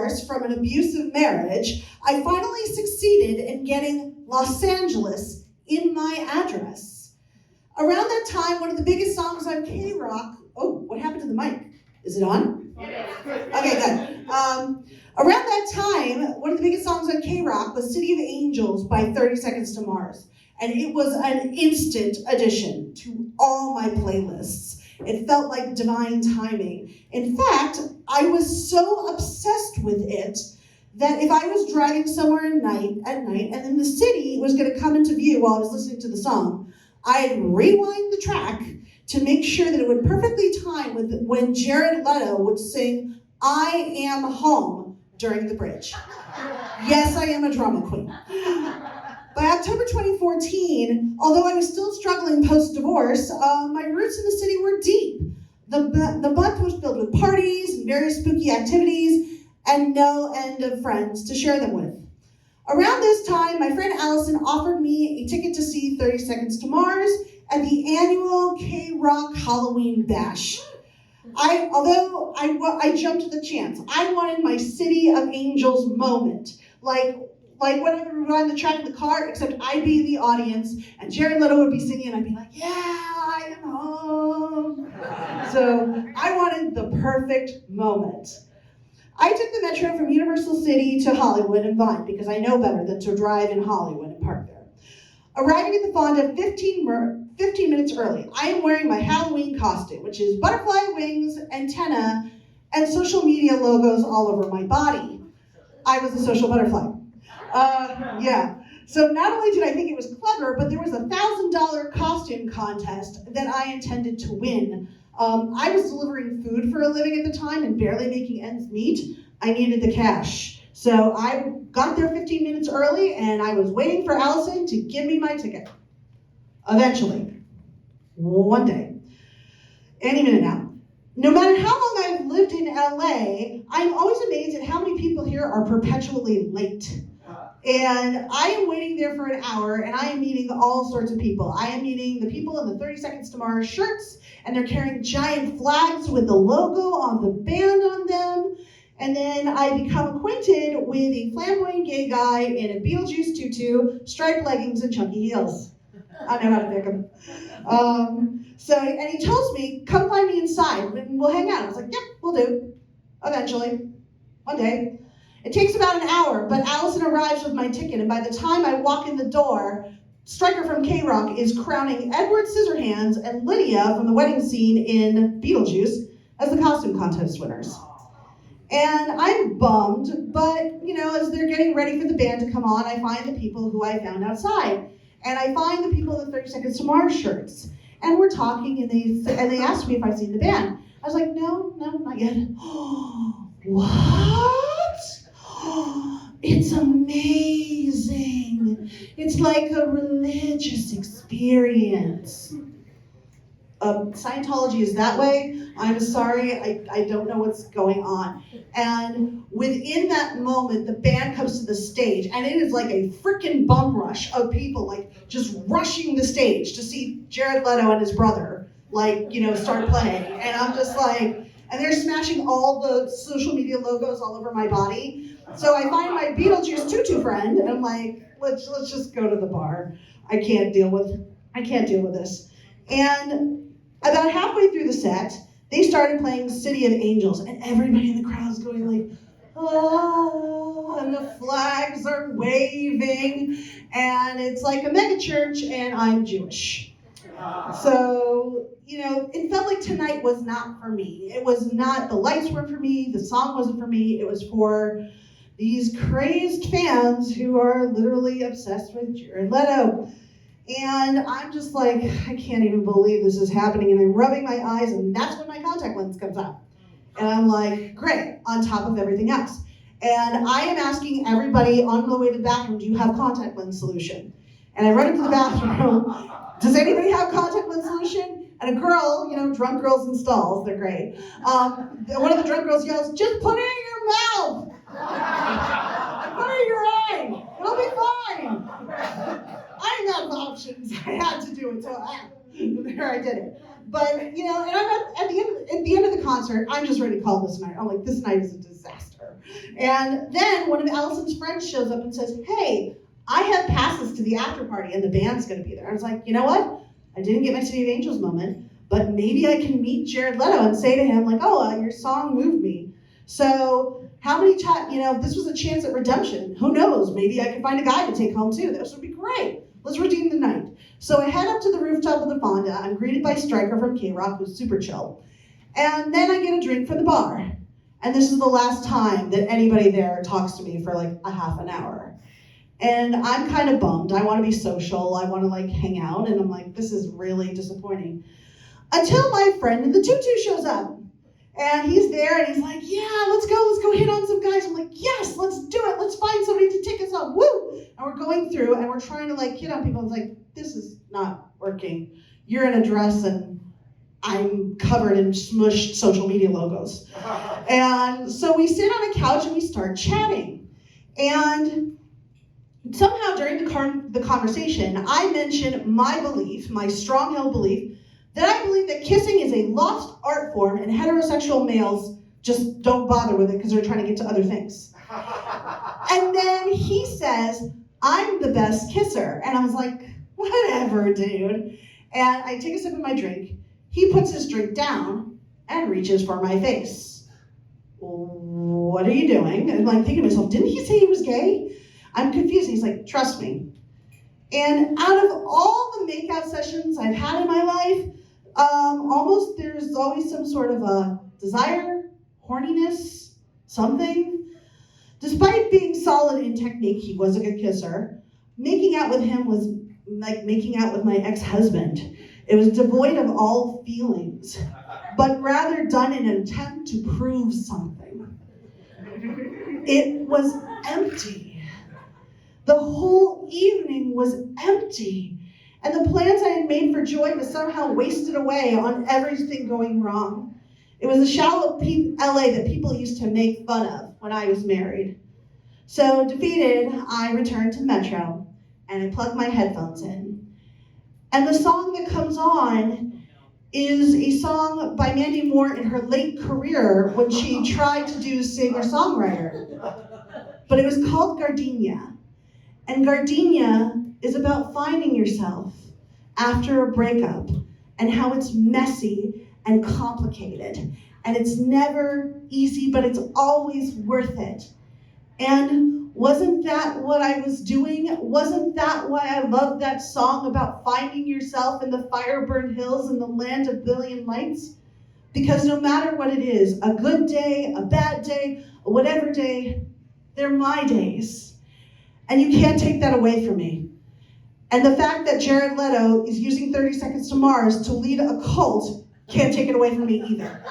divorce from an abusive marriage, I finally succeeded in getting Los Angeles in my address. Around that time, one of the biggest songs on K-Rock, oh, what happened to the mic? Is it on? Okay, good. Around that time, one of the biggest songs on K-Rock was City of Angels by 30 Seconds to Mars. And it was an instant addition to all my playlists. It felt like divine timing. In fact, I was so obsessed with it that if I was driving somewhere at night, and then the city was going to come into view while I was listening to the song, I'd rewind the track to make sure that it would perfectly time with when Jared Leto would sing, "I Am Home" during the bridge. Yes, I am a drama queen. By October 2014, although I was still struggling post-divorce, my roots in the city were deep. The month was filled with parties and various spooky activities and no end of friends to share them with. Around this time, my friend Allison offered me a ticket to see 30 Seconds to Mars at the annual K-Rock Halloween Bash. Although I jumped at the chance. I wanted my City of Angels moment. Like when we were on the track in the car, except I'd be in the audience, and Jared Leto would be singing, and I'd be like, yeah, I am home. So I wanted the perfect moment. I took the metro from Universal City to Hollywood and Vine, because I know better than to drive in Hollywood and park there. Arriving at the Fonda 15 minutes early, I am wearing my Halloween costume, which is butterfly wings, antenna, and social media logos all over my body. I was a social butterfly. Yeah. So not only did I think it was clever, but there was a $1,000 costume contest that I intended to win. I was delivering food for a living at the time and barely making ends meet. I needed the cash. So I got there 15 minutes early and I was waiting for Allison to give me my ticket. Eventually. One day. Any minute now. No matter how long I've lived in LA, I'm always amazed at how many people here are perpetually late. And I am waiting there for an hour, and I am meeting all sorts of people. I am meeting the people in the 30 Seconds to Mars shirts, and they're carrying giant flags with the logo on the band on them. And then I become acquainted with a flamboyant gay guy in a Beetlejuice tutu, striped leggings, and chunky heels. I know how to pick him. And he tells me, come find me inside, and we'll hang out. I was like, yep, we'll do. Eventually. One day. It takes about an hour, but Allison arrives with my ticket, and by the time I walk in the door, Stryker from K-Rock is crowning Edward Scissorhands and Lydia from the wedding scene in Beetlejuice as the costume contest winners. And I'm bummed, but, as they're getting ready for the band to come on, I find the people who I found outside. And I find the people in the 30 Seconds to Mars shirts. And we're talking, and they asked me if I'd seen the band. I was like, no, not yet. What? It's amazing. It's like a religious experience. Scientology is that way. I'm sorry, I don't know what's going on. And within that moment, the band comes to the stage, and it is like a freaking bum rush of people, just rushing the stage to see Jared Leto and his brother, start playing. And I'm just and they're smashing all the social media logos all over my body. So I find my Beetlejuice tutu friend, and I'm like, let's just go to the bar. I can't deal with this. And about halfway through the set, they started playing City of Angels, and everybody in the crowd's going oh, and the flags are waving, and it's like a mega church, and I'm Jewish. So, it felt like tonight was not for me. It was not, the lights weren't for me, the song wasn't for me, it was for these crazed fans who are literally obsessed with Jared Leto. And I'm just I can't even believe this is happening, and I'm rubbing my eyes, and that's when my contact lens comes out. And I'm like, great, on top of everything else. And I am asking everybody on the way to the bathroom, do you have contact lens solution? And I run into the bathroom, does anybody have contact lens solution? And a girl, drunk girls in stalls, they're great. One of the drunk girls yells, just put it in your mouth! Put it in your eye! It'll be fine! I didn't have options. I had to do it, so there I did it. But, and I'm at the end of the concert, I'm just ready to call this night. I'm like, this night is a disaster. And then one of Allison's friends shows up and says, hey, I have passes to the after party and the band's gonna be there. I was like, you know what? I didn't get my City of Angels moment, but maybe I can meet Jared Leto and say to him, like, oh, your song moved me. So how many times, this was a chance at redemption. Who knows? Maybe I could find a guy to take home too. This would be great. Let's redeem the night. So I head up to the rooftop of the Fonda. I'm greeted by Stryker from K-Rock, who's super chill. And then I get a drink from the bar. And this is the last time that anybody there talks to me for like a half an hour. And I'm kind of bummed. I want to be social. I want to like hang out. And I'm like, this is really disappointing. Until my friend in the tutu shows up. And he's there and he's like, yeah, let's go hit on some guys. I'm like, yes, let's do it. Let's find somebody to take us home. Woo! And we're going through and we're trying to like hit on people. It's like, this is not working. You're in a dress and I'm covered in smushed social media logos. And so we sit on a couch and we start chatting. And somehow during the conversation, I mentioned my belief, my strong-held belief, that I believe that kissing is a lost art form and heterosexual males just don't bother with it because they're trying to get to other things. And then he says, I'm the best kisser. And I was like, whatever, dude. And I take a sip of my drink. He puts his drink down and reaches for my face. What are you doing? And I'm like thinking to myself, didn't he say he was gay? I'm confused. He's like, trust me. And out of all the makeout sessions I've had in my life, almost there's always some sort of a desire, horniness, something. Despite being solid in technique, he was a good kisser. Making out with him was like making out with my ex-husband. It was devoid of all feelings, but rather done in an attempt to prove something. It was empty. The whole evening was empty. And the plans I had made for joy was somehow wasted away on everything going wrong. It was a shallow LA that people used to make fun of when I was married. So defeated, I returned to the Metro and I plugged my headphones in. And the song that comes on is a song by Mandy Moore in her late career when she tried to do singer-songwriter. But it was called Gardenia. And Gardenia is about finding yourself after a breakup and how it's messy and complicated. And it's never easy, but it's always worth it. And wasn't that what I was doing? Wasn't that why I loved that song about finding yourself in the fire-burned hills in the land of billion lights? Because no matter what it is, a good day, a bad day, a whatever day, they're my days. And you can't take that away from me. And the fact that Jared Leto is using 30 Seconds to Mars to lead a cult can't take it away from me either.